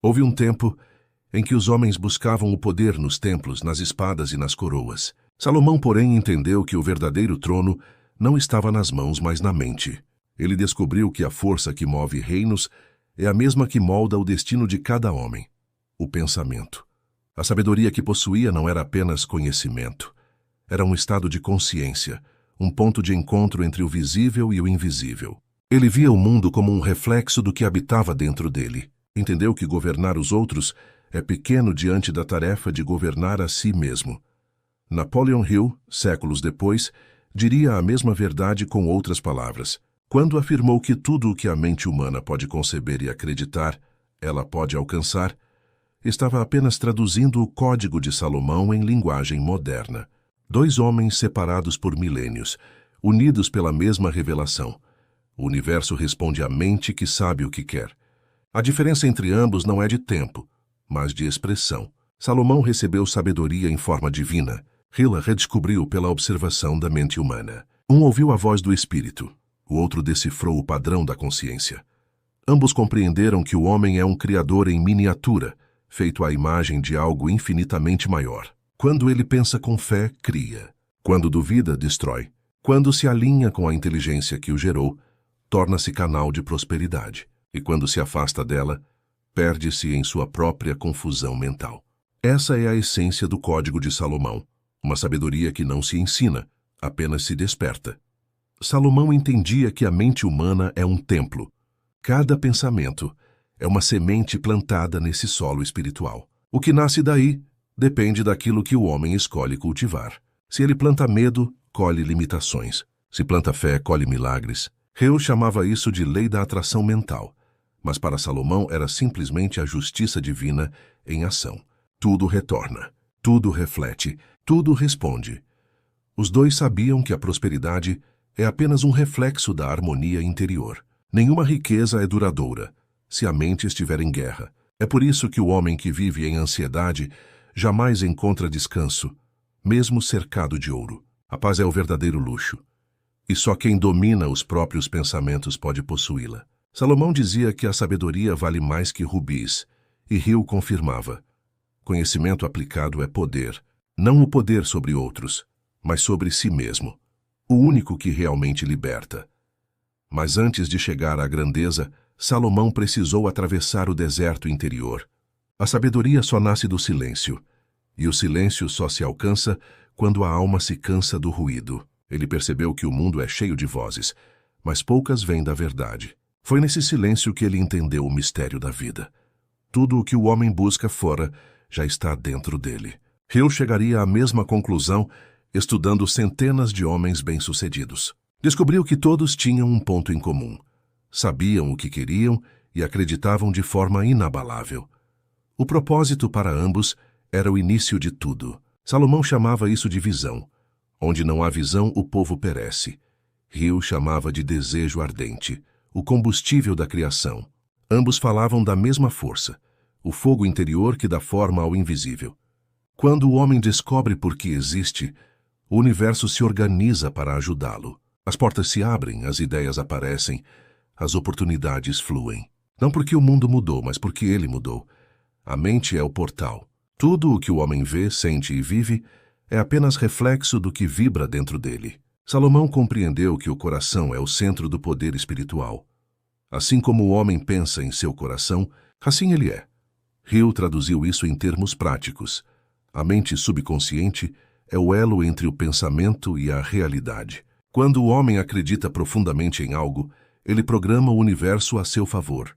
Houve um tempo em que os homens buscavam o poder nos templos, nas espadas e nas coroas. Salomão, porém, entendeu que o verdadeiro trono não estava nas mãos, mas na mente. Ele descobriu que a força que move reinos é a mesma que molda o destino de cada homem: o pensamento. A sabedoria que possuía não era apenas conhecimento. Era um estado de consciência, um ponto de encontro entre o visível e o invisível. Ele via o mundo como um reflexo do que habitava dentro dele. Entendeu que governar os outros é pequeno diante da tarefa de governar a si mesmo. Napoleon Hill, séculos depois, diria a mesma verdade com outras palavras, quando afirmou que tudo o que a mente humana pode conceber e acreditar, ela pode alcançar. Estava apenas traduzindo o Código de Salomão em linguagem moderna. Dois homens separados por milênios, unidos pela mesma revelação. O universo responde à mente que sabe o que quer. A diferença entre ambos não é de tempo, mas de expressão. Salomão recebeu sabedoria em forma divina. Hill a redescobriu pela observação da mente humana. Um ouviu a voz do espírito, o outro decifrou o padrão da consciência. Ambos compreenderam que o homem é um criador em miniatura, feito à imagem de algo infinitamente maior. Quando ele pensa com fé, cria. Quando duvida, destrói. Quando se alinha com a inteligência que o gerou, torna-se canal de prosperidade. E quando se afasta dela, perde-se em sua própria confusão mental. Essa é a essência do Código de Salomão, uma sabedoria que não se ensina, apenas se desperta. Salomão entendia que a mente humana é um templo. Cada pensamento é uma semente plantada nesse solo espiritual. O que nasce daí depende daquilo que o homem escolhe cultivar. Se ele planta medo, colhe limitações. Se planta fé, colhe milagres. Hill chamava isso de lei da atração mental, mas para Salomão era simplesmente a justiça divina em ação. Tudo retorna, tudo reflete, tudo responde. Os dois sabiam que a prosperidade é apenas um reflexo da harmonia interior. Nenhuma riqueza é duradoura se a mente estiver em guerra. É por isso que o homem que vive em ansiedade jamais encontra descanso, mesmo cercado de ouro. A paz é o verdadeiro luxo, e só quem domina os próprios pensamentos pode possuí-la. Salomão dizia que a sabedoria vale mais que rubis, e Hill confirmava: conhecimento aplicado é poder, não o poder sobre outros, mas sobre si mesmo, o único que realmente liberta. Mas antes de chegar à grandeza, Salomão precisou atravessar o deserto interior. A sabedoria só nasce do silêncio, e o silêncio só se alcança quando a alma se cansa do ruído. Ele percebeu que o mundo é cheio de vozes, mas poucas vêm da verdade. Foi nesse silêncio que ele entendeu o mistério da vida. Tudo o que o homem busca fora já está dentro dele. Hill chegaria à mesma conclusão estudando centenas de homens bem-sucedidos. Descobriu que todos tinham um ponto em comum. Sabiam o que queriam e acreditavam de forma inabalável. O propósito para ambos era o início de tudo. Salomão chamava isso de visão. Onde não há visão, o povo perece. Hill chamava de desejo ardente, o combustível da criação. Ambos falavam da mesma força, o fogo interior que dá forma ao invisível. Quando o homem descobre por que existe, o universo se organiza para ajudá-lo. As portas se abrem, as ideias aparecem, as oportunidades fluem. Não porque o mundo mudou, mas porque ele mudou. A mente é o portal. Tudo o que o homem vê, sente e vive é apenas reflexo do que vibra dentro dele. Salomão compreendeu que o coração é o centro do poder espiritual. Assim como o homem pensa em seu coração, assim ele é. Hill traduziu isso em termos práticos. A mente subconsciente é o elo entre o pensamento e a realidade. Quando o homem acredita profundamente em algo, ele programa o universo a seu favor.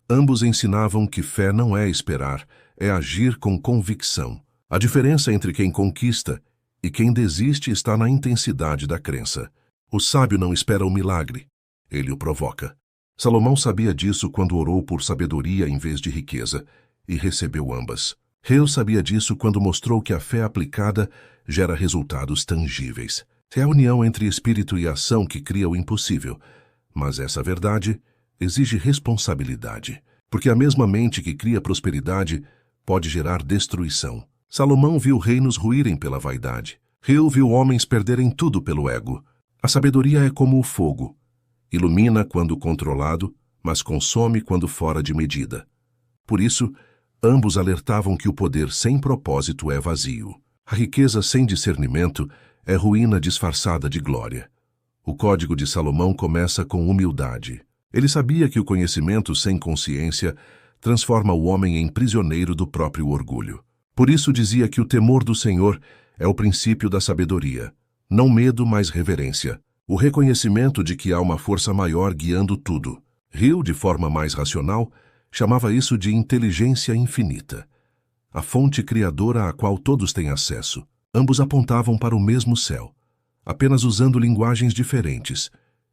Ambos ensinavam que fé não é esperar, é agir com convicção. A diferença entre quem conquista e quem desiste está na intensidade da crença. O sábio não espera o milagre, ele o provoca. Salomão sabia disso quando orou por sabedoria em vez de riqueza, e recebeu ambas. Hill sabia disso quando mostrou que a fé aplicada gera resultados tangíveis. É a união entre espírito e ação que cria o impossível, mas essa verdade exige responsabilidade, porque a mesma mente que cria prosperidade pode gerar destruição. Salomão viu reinos ruírem pela vaidade. Hill viu homens perderem tudo pelo ego. A sabedoria é como o fogo. Ilumina quando controlado, mas consome quando fora de medida. Por isso, ambos alertavam que o poder sem propósito é vazio. A riqueza sem discernimento é ruína disfarçada de glória. O Código de Salomão começa com humildade. Ele sabia que o conhecimento sem consciência transforma o homem em prisioneiro do próprio orgulho. Por isso dizia que o temor do Senhor é o princípio da sabedoria. Não medo, mas reverência. O reconhecimento de que há uma força maior guiando tudo. Hill, de forma mais racional, chamava isso de inteligência infinita. A fonte criadora a qual todos têm acesso. Ambos apontavam para o mesmo céu, apenas usando linguagens diferentes.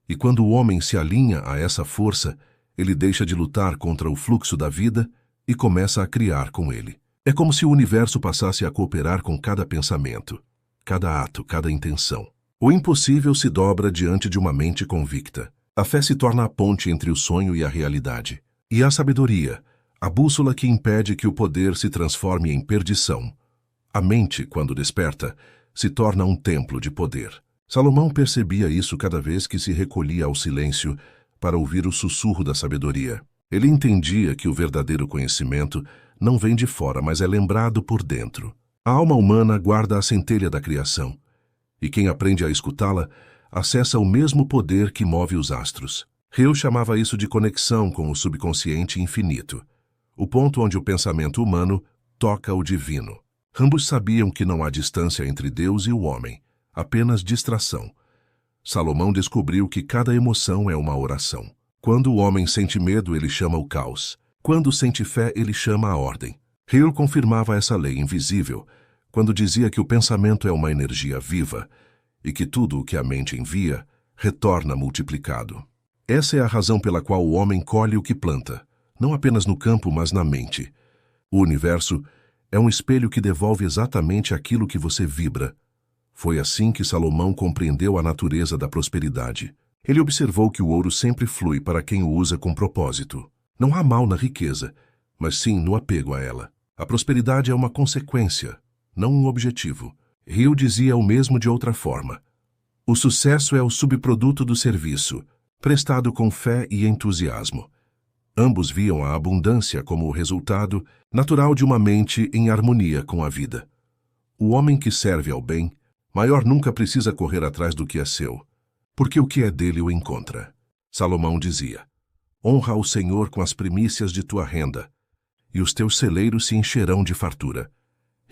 E quando o homem se alinha a essa força, ele deixa de lutar contra o fluxo da vida e começa a criar com ele. É como se o universo passasse a cooperar com cada pensamento, cada ato, cada intenção. O impossível se dobra diante de uma mente convicta. A fé se torna a ponte entre o sonho e a realidade. E a sabedoria, a bússola que impede que o poder se transforme em perdição. A mente, quando desperta, se torna um templo de poder. Salomão percebia isso cada vez que se recolhia ao silêncio para ouvir o sussurro da sabedoria. Ele entendia que o verdadeiro conhecimento não vem de fora, mas é lembrado por dentro. A alma humana guarda a centelha da criação, e quem aprende a escutá-la acessa o mesmo poder que move os astros. Hill chamava isso de conexão com o subconsciente infinito, o ponto onde o pensamento humano toca o divino. Ambos sabiam que não há distância entre Deus e o homem, apenas distração. Salomão descobriu que cada emoção é uma oração. Quando o homem sente medo, ele chama o caos. Quando sente fé, ele chama a ordem. Hill confirmava essa lei invisível quando dizia que o pensamento é uma energia viva e que tudo o que a mente envia retorna multiplicado. Essa é a razão pela qual o homem colhe o que planta, não apenas no campo, mas na mente. O universo é um espelho que devolve exatamente aquilo que você vibra. Foi assim que Salomão compreendeu a natureza da prosperidade. Ele observou que o ouro sempre flui para quem o usa com propósito. Não há mal na riqueza, mas sim no apego a ela. A prosperidade é uma consequência, não um objetivo. Hill dizia o mesmo de outra forma. O sucesso é o subproduto do serviço, prestado com fé e entusiasmo. Ambos viam a abundância como o resultado natural de uma mente em harmonia com a vida. O homem que serve ao bem, maior nunca precisa correr atrás do que é seu, porque o que é dele o encontra. Salomão dizia: honra o Senhor com as primícias de tua renda, e os teus celeiros se encherão de fartura.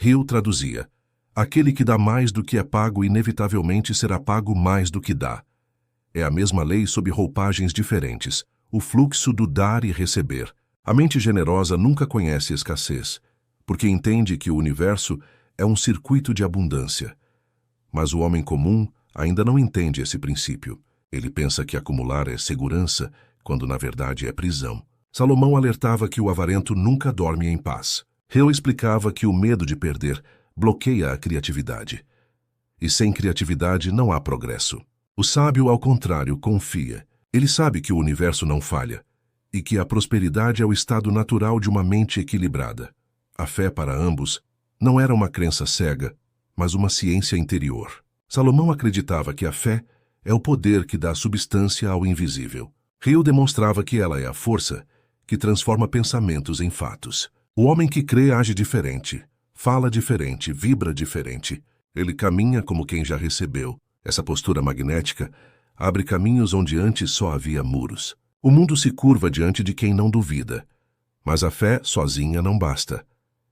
Hill traduzia: aquele que dá mais do que é pago inevitavelmente será pago mais do que dá. É a mesma lei sob roupagens diferentes, o fluxo do dar e receber. A mente generosa nunca conhece escassez, porque entende que o universo é um circuito de abundância. Mas o homem comum ainda não entende esse princípio. Ele pensa que acumular é segurança, quando na verdade é prisão. Salomão alertava que o avarento nunca dorme em paz. Hill explicava que o medo de perder bloqueia a criatividade. E sem criatividade não há progresso. O sábio, ao contrário, confia. Ele sabe que o universo não falha e que a prosperidade é o estado natural de uma mente equilibrada. A fé para ambos não era uma crença cega, mas uma ciência interior. Salomão acreditava que a fé é o poder que dá substância ao invisível. Hill demonstrava que ela é a força que transforma pensamentos em fatos. O homem que crê age diferente, fala diferente, vibra diferente. Ele caminha como quem já recebeu. Essa postura magnética abre caminhos onde antes só havia muros. O mundo se curva diante de quem não duvida. Mas a fé sozinha não basta.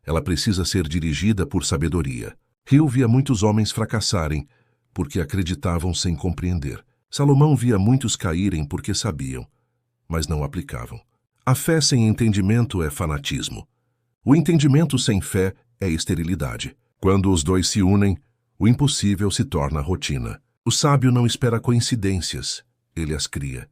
Ela precisa ser dirigida por sabedoria. Hill via muitos homens fracassarem porque acreditavam sem compreender. Salomão via muitos caírem porque sabiam, mas não aplicavam. A fé sem entendimento é fanatismo. O entendimento sem fé é esterilidade. Quando os dois se unem, o impossível se torna rotina. O sábio não espera coincidências, ele as cria.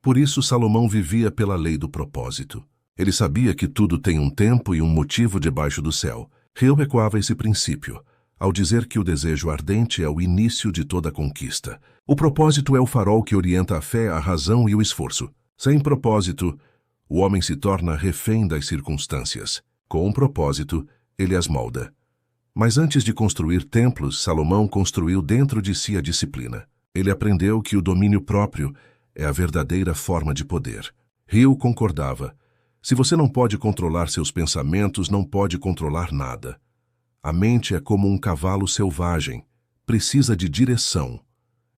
Por isso Salomão vivia pela lei do propósito. Ele sabia que tudo tem um tempo e um motivo debaixo do céu. Hill ecoava esse princípio, ao dizer que o desejo ardente é o início de toda conquista. O propósito é o farol que orienta a fé, a razão e o esforço. Sem propósito, o homem se torna refém das circunstâncias. Com um propósito, ele as molda. Mas antes de construir templos, Salomão construiu dentro de si a disciplina. Ele aprendeu que o domínio próprio é a verdadeira forma de poder. Hill concordava. Se você não pode controlar seus pensamentos, não pode controlar nada. A mente é como um cavalo selvagem, precisa de direção.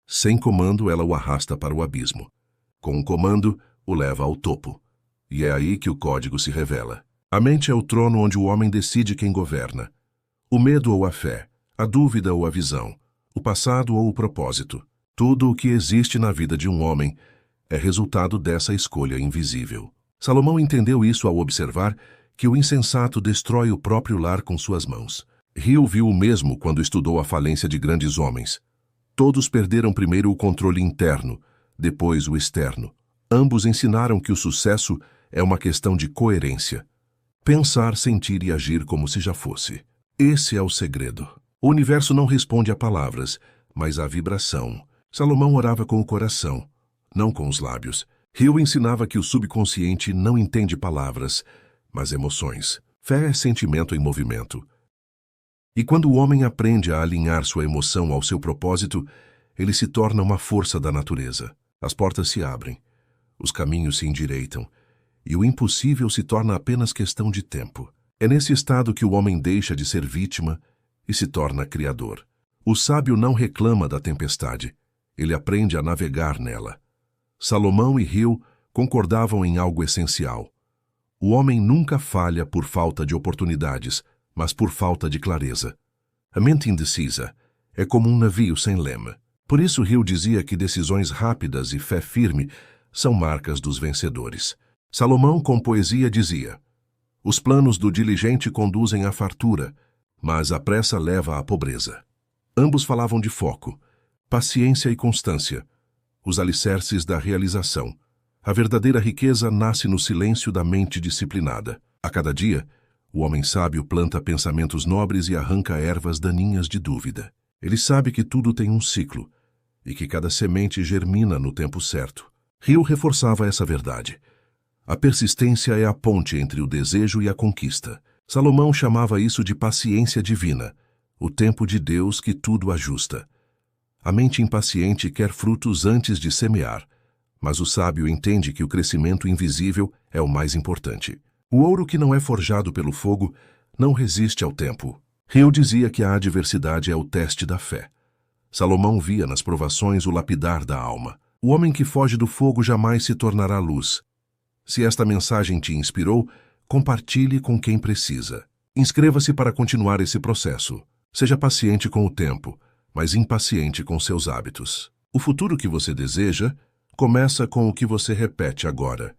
Sem comando, ela o arrasta para o abismo. Com um comando, o leva ao topo. E é aí que o código se revela. A mente é o trono onde o homem decide quem governa. O medo ou a fé, a dúvida ou a visão, o passado ou o propósito. Tudo o que existe na vida de um homem é resultado dessa escolha invisível. Salomão entendeu isso ao observar que o insensato destrói o próprio lar com suas mãos. Hill viu o mesmo quando estudou a falência de grandes homens. Todos perderam primeiro o controle interno, depois o externo. Ambos ensinaram que o sucesso é uma questão de coerência. Pensar, sentir e agir como se já fosse. Esse é o segredo. O universo não responde a palavras, mas à vibração. Salomão orava com o coração, não com os lábios. Hill ensinava que o subconsciente não entende palavras, mas emoções. Fé é sentimento em movimento. E quando o homem aprende a alinhar sua emoção ao seu propósito, ele se torna uma força da natureza. As portas se abrem, os caminhos se endireitam, e o impossível se torna apenas questão de tempo. É nesse estado que o homem deixa de ser vítima e se torna criador. O sábio não reclama da tempestade, ele aprende a navegar nela. Salomão e Hill concordavam em algo essencial. O homem nunca falha por falta de oportunidades, mas por falta de clareza. A mente indecisa é como um navio sem lema. Por isso Hill dizia que decisões rápidas e fé firme são marcas dos vencedores. Salomão, com poesia, dizia: os planos do diligente conduzem à fartura, mas a pressa leva à pobreza. Ambos falavam de foco, paciência e constância, os alicerces da realização. A verdadeira riqueza nasce no silêncio da mente disciplinada. A cada dia, o homem sábio planta pensamentos nobres e arranca ervas daninhas de dúvida. Ele sabe que tudo tem um ciclo e que cada semente germina no tempo certo. Hill reforçava essa verdade. A persistência é a ponte entre o desejo e a conquista. Salomão chamava isso de paciência divina, o tempo de Deus que tudo ajusta. A mente impaciente quer frutos antes de semear, mas o sábio entende que o crescimento invisível é o mais importante. O ouro que não é forjado pelo fogo não resiste ao tempo. Hill dizia que a adversidade é o teste da fé. Salomão via nas provações o lapidar da alma. O homem que foge do fogo jamais se tornará luz. Se esta mensagem te inspirou, compartilhe com quem precisa. Inscreva-se para continuar esse processo. Seja paciente com o tempo, mas impaciente com seus hábitos. O futuro que você deseja começa com o que você repete agora.